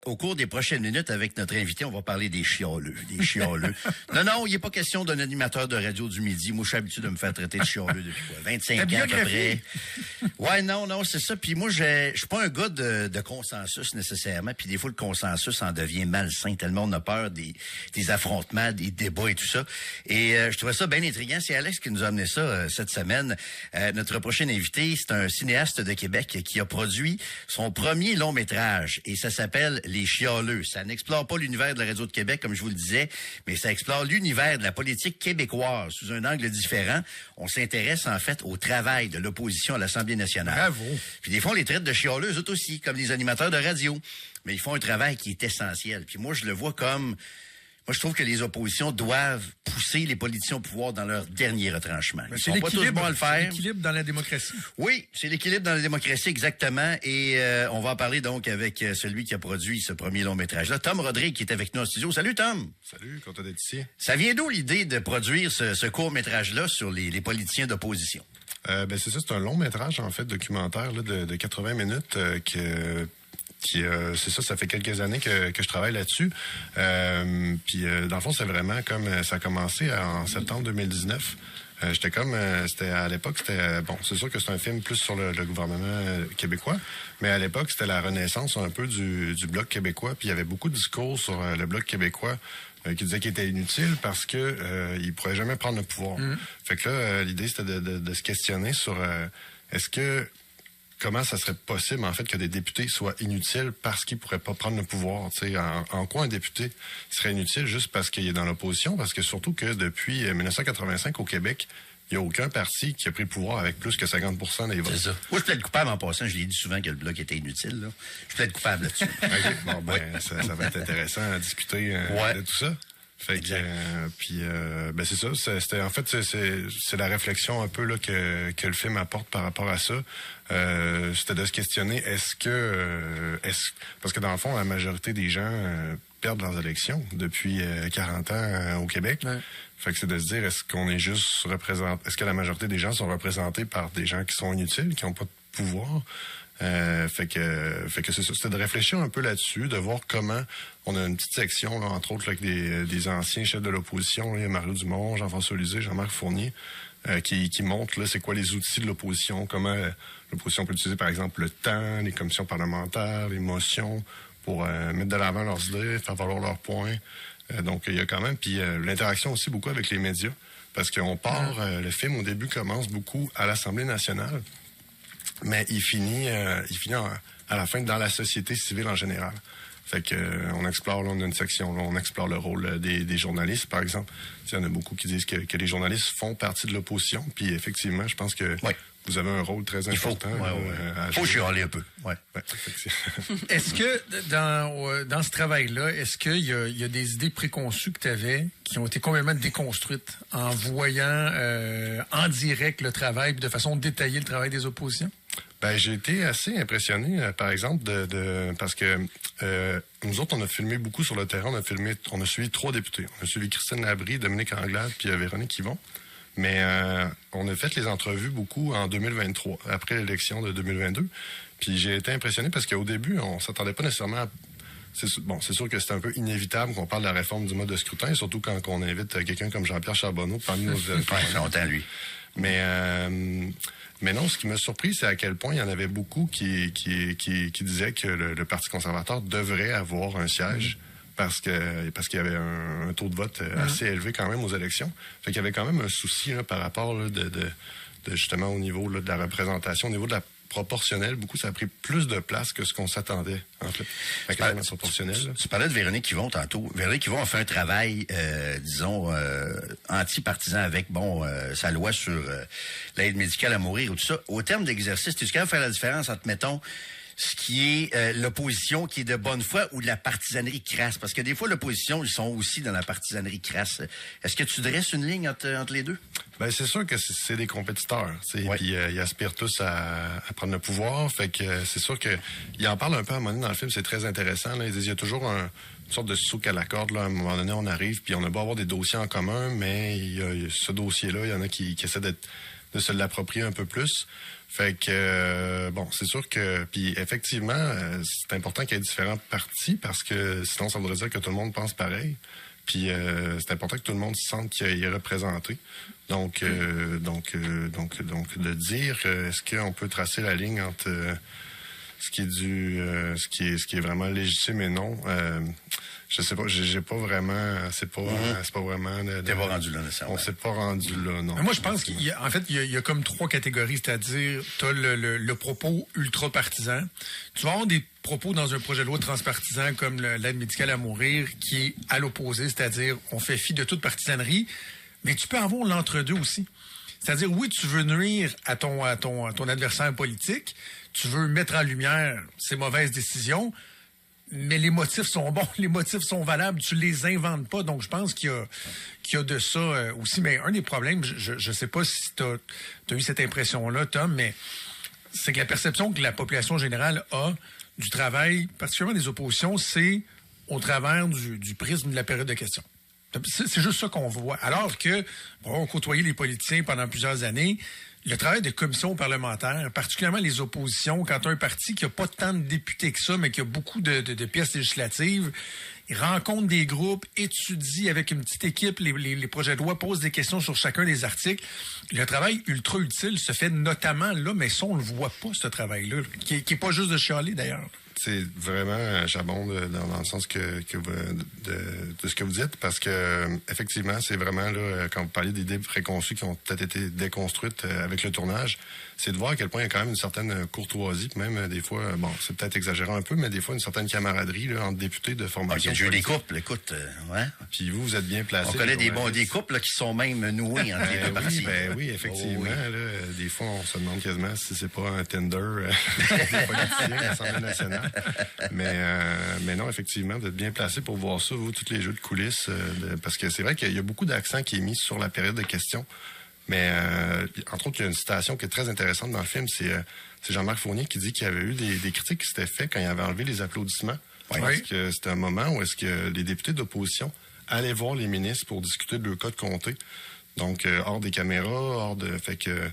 au cours des prochaines minutes, avec notre invité, on va parler des chialeux. Non, il n'est pas question d'un animateur de radio du midi. Moi, je suis habitué de me faire traiter de chialeux depuis 25 ans à peu près. Ouais, non, c'est ça. Puis moi, je suis pas un gars de consensus nécessairement. Puis des fois, le consensus en devient malsain. Tellement on a peur des affrontements, des débats et tout ça. Et je trouvais ça bien intriguant. C'est Alex qui nous a amené ça cette semaine. Notre prochain invité, c'est un cinéaste de Québec qui a produit son premier long-métrage. Et ça s'appelle Les Chialeux. Ça n'explore pas l'univers de la radio de Québec, comme je vous le disais, mais ça explore l'univers de la politique québécoise sous un angle différent. On s'intéresse en fait au travail de l'opposition à l'Assemblée nationale. Bravo. Puis des fois, on les traite de chialeux, eux aussi, comme les animateurs de radio. Mais ils font un travail qui est essentiel. Puis moi, je le vois comme... Moi, je trouve que les oppositions doivent pousser les politiciens au pouvoir dans leur dernier retranchement. Ils sont pas tous bons à le faire. C'est l'équilibre dans la démocratie. Oui, c'est l'équilibre dans la démocratie, exactement. Et on va en parler donc avec celui qui a produit ce premier long-métrage-là, Tom Rodrigue, qui est avec nous en studio. Salut, Tom! Salut, content d'être ici. Ça vient d'où l'idée de produire ce court-métrage-là sur les politiciens d'opposition? C'est ça, c'est un long-métrage, en fait, documentaire là, de 80 minutes c'est ça, ça fait quelques années que je travaille là-dessus. Puis dans le fond, c'est vraiment comme ça a commencé en septembre 2019. C'était à l'époque, c'est sûr que c'est un film plus sur le gouvernement québécois, mais à l'époque, c'était la renaissance un peu du Bloc québécois, puis il y avait beaucoup de discours sur le Bloc québécois qui disaient qu'il était inutile parce que il pourrait jamais prendre le pouvoir. Fait que là, l'idée, c'était de se questionner sur comment ça serait possible, en fait, que des députés soient inutiles parce qu'ils pourraient pas prendre le pouvoir. En quoi un député serait inutile juste parce qu'il est dans l'opposition? Parce que surtout que depuis 1985 au Québec, il n'y a aucun parti qui a pris le pouvoir avec plus que 50% des votes. C'est ça. Moi, je plaide coupable en passant. Je l'ai dit souvent que le Bloc était inutile. Là. Je plaide coupable là-dessus. OK. Bon, ça va être intéressant à discuter de tout ça. Fait que c'est ça. C'était en fait c'est la réflexion un peu là que le film apporte par rapport à ça. C'était de se questionner parce que dans le fond la majorité des gens perdent leurs élections depuis 40 ans au Québec. Ouais. Fait que c'est de se dire est-ce que la majorité des gens sont représentés par des gens qui sont inutiles, qui n'ont pas de pouvoir. Fait que c'est ça, c'était de réfléchir un peu là-dessus, de voir comment on a une petite section, là, entre autres, là, avec des anciens chefs de l'opposition, là, il y a Mario Dumont, Jean-François Lisée, Jean-Marc Fournier, qui montrent là, c'est quoi les outils de l'opposition, comment l'opposition peut utiliser, par exemple, le temps, les commissions parlementaires, les motions, pour mettre de l'avant leurs idées, faire valoir leurs points. Donc, il y a quand même, puis l'interaction aussi beaucoup avec les médias, parce qu'on part, le film au début commence beaucoup à l'Assemblée nationale, mais il finit à la fin dans la société civile en général. Fait que on explore, là, on a une section, là, on explore le rôle des journalistes, par exemple. Il y en a beaucoup qui disent que les journalistes font partie de l'opposition, puis effectivement, je pense que vous avez un rôle très important. Il faut chialer un peu. Est-ce que dans ce travail-là, est-ce qu'il y a des idées préconçues que tu avais qui ont été complètement déconstruites en voyant en direct le travail, puis de façon détaillée le travail des oppositions? J'ai été assez impressionné, par exemple, parce que nous autres, on a filmé beaucoup sur le terrain. On a suivi 3 députés. On a suivi Christine Labrie, Dominique Anglade, puis Véronique Yvon. Mais on a fait les entrevues beaucoup en 2023, après l'élection de 2022. Puis j'ai été impressionné parce qu'au début, on s'attendait pas nécessairement à... C'est sûr que c'est un peu inévitable qu'on parle de la réforme du mode de scrutin, surtout quand on invite quelqu'un comme Jean-Pierre Charbonneau parmi nos... longtemps, lui. Mais non, ce qui m'a surpris, c'est à quel point il y en avait beaucoup qui disaient que le Parti conservateur devrait avoir un siège parce qu'il y avait un taux de vote assez élevé quand même aux élections. Fait qu'il y avait quand même un souci là, par rapport là, de justement au niveau là, de la représentation, au niveau de la proportionnelle. Beaucoup, ça a pris plus de place que ce qu'on s'attendait, en fait. Tu parlais de Véronique Yvon tantôt. Véronique Yvon a fait un travail, anti-partisan avec, sa loi sur l'aide médicale à mourir ou tout ça. Au terme d'exercice, tu sais faire la différence entre, mettons, ce qui est l'opposition qui est de bonne foi ou de la partisanerie crasse? Parce que des fois, l'opposition, ils sont aussi dans la partisanerie crasse. Est-ce que tu dresses une ligne entre les deux? C'est sûr que c'est des compétiteurs. Puis ils aspirent tous à prendre le pouvoir. Fait que c'est sûr que ils en parlent un peu à un moment donné dans le film. C'est très intéressant. Là. Ils disent il y a toujours une sorte de souk à la corde. Là. À un moment donné, on arrive, puis on a beau avoir des dossiers en commun, mais il y a ce dossier-là, il y en a qui essaient de se l'approprier un peu plus. Fait que, bon, c'est sûr que... Puis effectivement, c'est important qu'il y ait différents partis parce que sinon, ça voudrait dire que tout le monde pense pareil. Puis c'est important que tout le monde se sente qu'il est représenté. Donc, de dire, est-ce qu'on peut tracer la ligne entre ce qui est vraiment légitime et non... je sais pas, j'ai pas vraiment, c'est pas vraiment. T'es pas rendu là, nécessairement. On s'est pas rendu là, non. Moi, je pense qu'il y a comme 3 catégories, c'est-à-dire, t'as le propos ultra partisan. Tu vas avoir des propos dans un projet de loi transpartisan comme l'aide médicale à mourir, qui est à l'opposé, c'est-à-dire, on fait fi de toute partisanerie, mais tu peux avoir l'entre-deux aussi. C'est-à-dire, oui, tu veux nuire à ton adversaire politique, tu veux mettre en lumière ses mauvaises décisions, mais les motifs sont bons, les motifs sont valables, tu les inventes pas. Donc, je pense qu'il y a de ça aussi. Mais un des problèmes, je sais pas si tu as eu cette impression-là, Tom, mais c'est que la perception que la population générale a du travail, particulièrement des oppositions, c'est au travers du prisme de la période de questions. C'est juste ça qu'on voit. Alors que, on côtoyait les politiciens pendant plusieurs années, le travail de commission parlementaire, particulièrement les oppositions, quand tu as un parti qui n'a pas tant de députés que ça, mais qui a beaucoup de pièces législatives, il rencontre des groupes, étudie avec une petite équipe les projets de loi, pose des questions sur chacun des articles. Le travail ultra utile se fait notamment là, mais ça, on le voit pas, ce travail-là, qui est pas juste de chialer, d'ailleurs. C'est vraiment, j'abonde dans le sens de ce que vous dites, parce que effectivement, c'est vraiment là, quand vous parlez d'idées préconçues qui ont peut-être été déconstruites avec le tournage, c'est de voir à quel point il y a quand même une certaine courtoisie, puis même des fois, bon, c'est peut-être exagérant un peu, mais des fois une certaine camaraderie là, entre députés de formation. Il y a des couples, écoute, ouais. Puis vous êtes bien placés. On connaît des couples là, qui sont même noués entre les deux parties. Oui, effectivement. Là, des fois, on se demande quasiment si c'est pas un Tinder politicien à l'Assemblée nationale. Mais non, effectivement, vous êtes bien placé pour voir ça, vous, tous les jeux de coulisses, parce que c'est vrai qu'il y a beaucoup d'accent qui est mis sur la période de questions. Mais, entre autres, il y a une citation qui est très intéressante dans le film, c'est Jean-Marc Fournier qui dit qu'il y avait eu des critiques qui s'étaient faites quand il avait enlevé les applaudissements. Oui. Parce que c'était un moment où est-ce que les députés d'opposition allaient voir les ministres pour discuter de leur cas de comté. Donc, hors des caméras, Fait que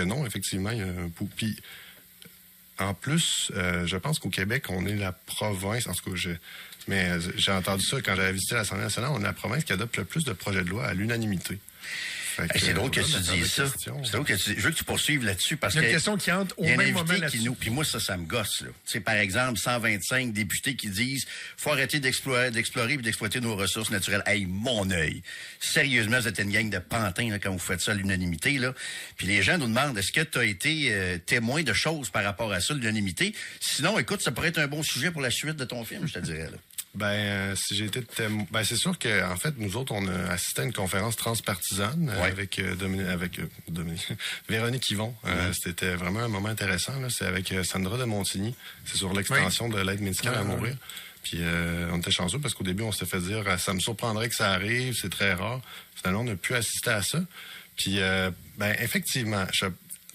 non, effectivement, il y a un puis en plus, je pense qu'au Québec, on est la province, en tout cas, mais j'ai entendu ça quand j'avais visité l'Assemblée nationale, on est la province qui adopte le plus de projets de loi à l'unanimité. C'est drôle que tu dises ça. C'est drôle que je veux que tu poursuives là-dessus parce que. Il y a une question qui entre au même moment là-dessus. Puis moi, ça me gosse, là. Tu sais, par exemple, 125 députés qui disent faut arrêter d'explorer et d'exploiter nos ressources naturelles. Hey, mon œil. Sérieusement, vous êtes une gang de pantins là, quand vous faites ça à l'unanimité, là. Puis les gens nous demandent est-ce que tu as été témoin de choses par rapport à ça, l'unanimité? Sinon, écoute, ça pourrait être un bon sujet pour la suite de ton film, je te dirais, là. Si j'ai été témoin, c'est sûr que en fait nous autres on a assisté à une conférence transpartisane avec Véronique Yvon. C'était vraiment un moment intéressant. Là. C'est avec Sandra de Montigny. C'est sur l'extension de l'aide médicale à mourir. Puis on était chanceux parce qu'au début on s'était fait dire ça me surprendrait que ça arrive, c'est très rare. Finalement on a pu assister à ça. Puis effectivement,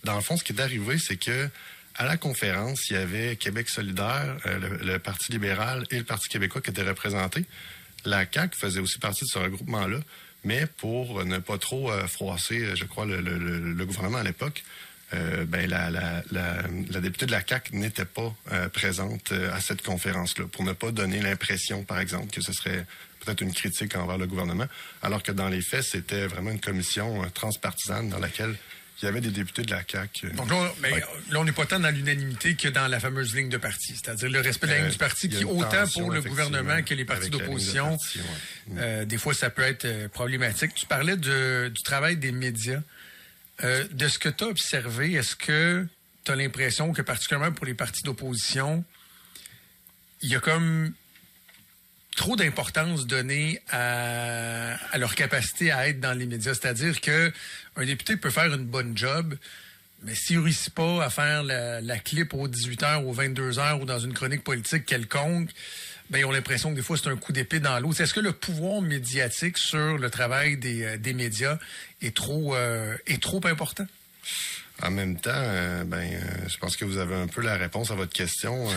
dans le fond ce qui est arrivé c'est que à la conférence, il y avait Québec solidaire, le Parti libéral et le Parti québécois qui étaient représentés. La CAQ faisait aussi partie de ce regroupement-là, mais pour ne pas trop froisser, je crois, le gouvernement à l'époque, la députée de la CAQ n'était pas présente à cette conférence-là, pour ne pas donner l'impression, par exemple, que ce serait peut-être une critique envers le gouvernement, alors que dans les faits, c'était vraiment une commission transpartisane dans laquelle il y avait des députés de la CAQ. Donc là, on n'est pas tant dans l'unanimité que dans la fameuse ligne de parti, c'est-à-dire le respect de la ligne du parti qui, autant pour le gouvernement que les partis d'opposition, des fois, ça peut être problématique. Tu parlais du travail des médias. De ce que tu as observé, est-ce que tu as l'impression que, particulièrement pour les partis d'opposition, il y a comme trop d'importance donnée à leur capacité à être dans les médias. C'est-à-dire que un député peut faire une bonne job, mais s'il ne réussit pas à faire la clip aux 18h, aux 22h ou dans une chronique politique quelconque, ils ont l'impression que des fois, c'est un coup d'épée dans l'eau. Est-ce que le pouvoir médiatique sur le travail des médias est trop important? En même temps, je pense que vous avez un peu la réponse à votre question,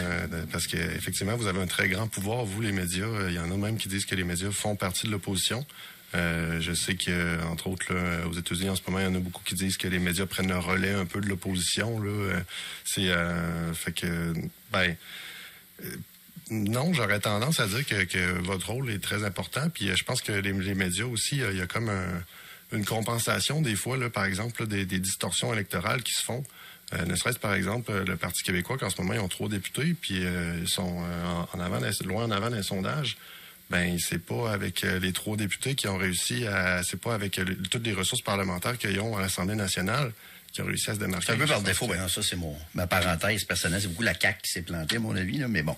parce qu'effectivement, vous avez un très grand pouvoir, vous, les médias. Il y en a même qui disent que les médias font partie de l'opposition. Je sais que, entre autres, là, aux États-Unis, en ce moment, il y en a beaucoup qui disent que les médias prennent le relais un peu de l'opposition. Là. Fait que, non, j'aurais tendance à dire que votre rôle est très important. Puis je pense que les médias aussi, il y a comme une compensation des fois, là, par exemple, là, des distorsions électorales qui se font. Ne serait-ce par exemple le Parti québécois, qu'en ce moment, ils ont 3 députés, puis ils sont loin en avant d'un sondage. Ben, c'est pas avec les 3 députés qui ont réussi c'est pas avec toutes les ressources parlementaires qu'ils ont à l'Assemblée nationale qui ont réussi à se démarquer. C'est un peu par défaut. Ben non, ça, c'est ma parenthèse personnelle. C'est beaucoup la CAQ qui s'est plantée, à mon avis, là. Mais bon,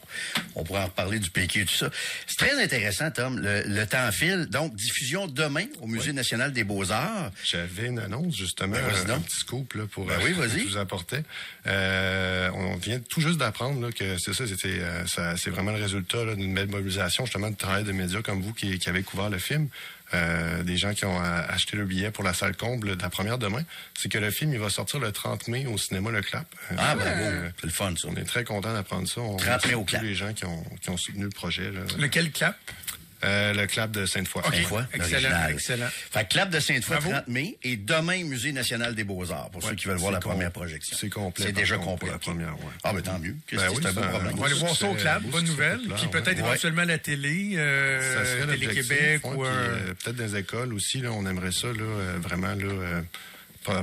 on pourra en reparler du PQ et tout ça. C'est très intéressant, Tom. Le temps file. Donc, diffusion demain au Musée national des Beaux-Arts. J'avais une annonce, justement, un petit scoop là, pour oui, vas-y. je vous apporter. On vient tout juste d'apprendre là, que c'est ça, c'est vraiment le résultat là, d'une belle mobilisation, justement, de travail de médias comme vous qui avez couvert le film. Des gens qui ont acheté le billet pour la salle comble de la première demain, c'est que le film il va sortir le 30 mai au cinéma Le Clap. C'est le fun, ça. On est très content d'apprendre ça. 30 mai au Clap. Tous les gens qui ont soutenu le projet. Là. Lequel Clap? Le Clap de Sainte-Foy. Okay. Sainte-Foy, excellent. Fait que Clap de Sainte-Foy, 30 mai, et demain, Musée national des Beaux-Arts, pour ceux qui veulent voir la première projection. C'est complet. C'est déjà complet. La première, ouais. Ah, ben tant mieux. C'est un beau problème. On va aller voir ça au Clap, bonne nouvelle. Puis peut-être éventuellement la télé, Télé-Québec ou peut-être des écoles aussi, là, on aimerait ça, là, vraiment, là,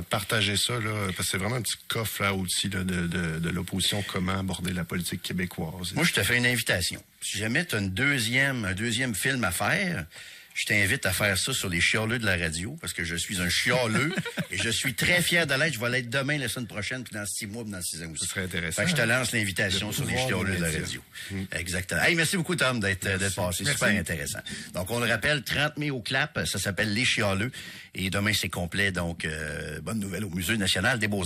partager ça, là, parce que c'est vraiment un petit coffre à outils là, de l'opposition, comment aborder la politique québécoise. Moi, je te fais une invitation. Si jamais tu as un deuxième film à faire, je t'invite à faire ça sur les chialeux de la radio, parce que je suis un chialeux et je suis très fier de l'être. Je vais l'être demain, la semaine prochaine, puis dans 6 mois, puis dans 6 ans aussi. Ce serait intéressant. Fait que je te lance l'invitation sur les chialeux de la radio. Exactement. Hey, merci beaucoup, Tom, d'être passé. Merci. Super intéressant. Donc, on le rappelle, 30 mai au Clap, ça s'appelle Les Chialeux. Et demain, c'est complet. Donc, bonne nouvelle au Musée national des Beaux-Arts.